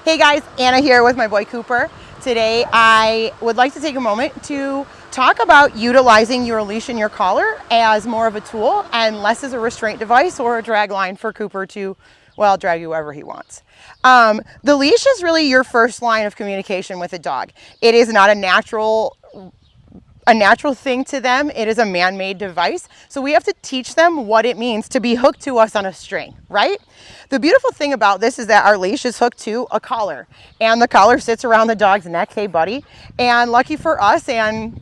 Hey guys, Anna here with my boy Cooper. Today I would like to take a moment to talk about utilizing your leash and your collar as more of a tool and less as a restraint device or a drag line for Cooper to, well, drag you wherever he wants. The leash is really your first line of communication with a dog. It is not a natural thing to them. It is a man-made device. So we have to teach them what it means to be hooked to us on a string, right? The beautiful thing about this is that our leash is hooked to a collar, and the collar sits around the dog's neck. Hey buddy. And lucky for us and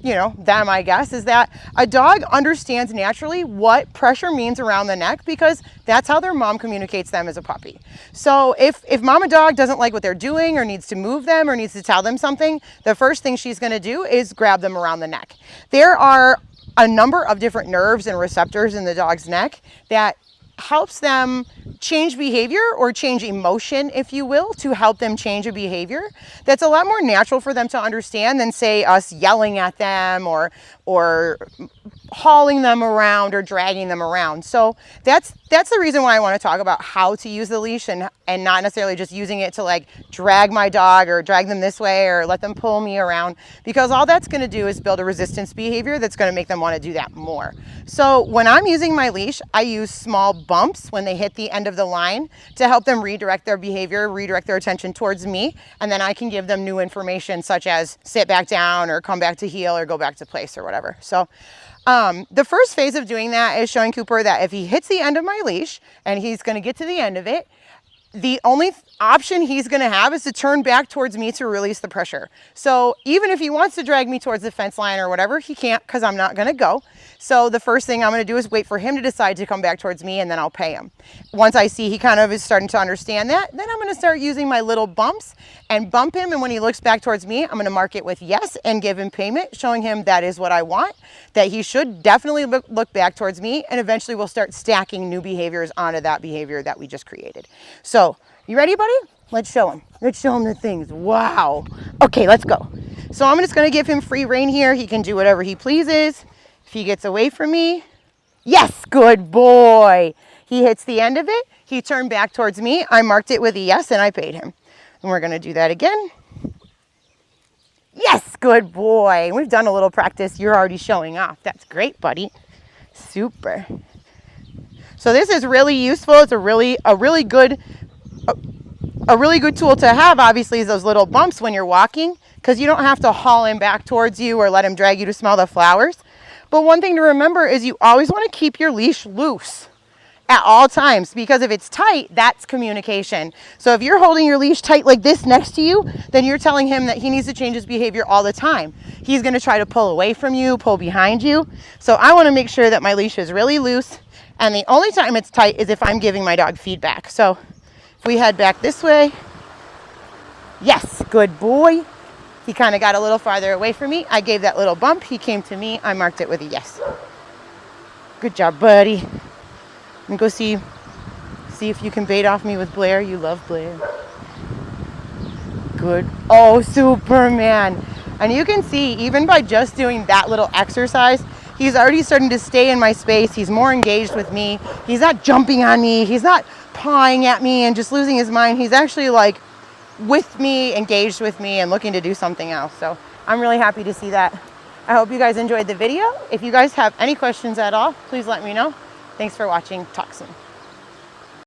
them, I guess, is that a dog understands naturally what pressure means around the neck because that's how their mom communicates them as a puppy. So if mama dog doesn't like what they're doing or needs to move them or needs to tell them something, the first thing she's going to do is grab them around the neck. There are a number of different nerves and receptors in the dog's neck that helps them change behavior or change emotion, if you will, to help them change a behavior that's a lot more natural for them to understand than, say, us yelling at them or hauling them around or dragging them around. So that's the reason why I want to talk about how to use the leash and not necessarily just using it to like drag my dog or drag them this way or let them pull me around, because all that's going to do is build a resistance behavior that's going to make them want to do that more. So when I'm using my leash, I use small bumps when they hit the end of the line to help them redirect their behavior, redirect their attention towards me, and then I can give them new information such as sit back down or come back to heel or go back to place or whatever. So the first phase of doing that is showing Cooper that if he hits the end of my leash and he's going to get to the end of it, the only option he's going to have is to turn back towards me to release the pressure. So even if he wants to drag me towards the fence line or whatever, he can't because I'm not going to go. So the first thing I'm going to do is wait for him to decide to come back towards me, and then I'll pay him. Once I see he kind of is starting to understand that, then I'm going to start using my little bumps and bump him. And when he looks back towards me, I'm going to mark it with yes and give him payment, showing him that is what I want, that he should definitely look back towards me, and eventually we'll start stacking new behaviors onto that behavior that we just created. So you ready, buddy? Let's show him. Let's show him the things. Wow. Okay, let's go. So I'm just going to give him free rein here. He can do whatever he pleases. If he gets away from me, yes, good boy. He hits the end of it. He turned back towards me. I marked it with a yes, and I paid him. And we're going to do that again. Yes, good boy. We've done a little practice. You're already showing off. That's great, buddy. Super. So this is really useful. It's a really good tool to have, obviously, is those little bumps when you're walking, because you don't have to haul him back towards you or let him drag you to smell the flowers. But one thing to remember is you always want to keep your leash loose at all times, because if it's tight, that's communication. So if you're holding your leash tight like this next to you, then you're telling him that he needs to change his behavior all the time. He's going to try to pull away from you, pull behind you. So I want to make sure that my leash is really loose, and the only time it's tight is if I'm giving my dog feedback. So if we head back this way, yes, good boy. He kind of got a little farther away from me. I gave that little bump. He came to me. I marked it with a yes. Good job, buddy. And go see if you can bait off me with Blair. You love Blair. Good. Oh, Superman. And you can see, even by just doing that little exercise, he's already starting to stay in my space. He's more engaged with me. He's not jumping on me. He's not pawing at me and just losing his mind. He's actually like with me, engaged with me, and looking to do something else. So I'm really happy to see that. I hope you guys enjoyed the video. If you guys have any questions at all, please let me know. Thanks for watching. Talk soon.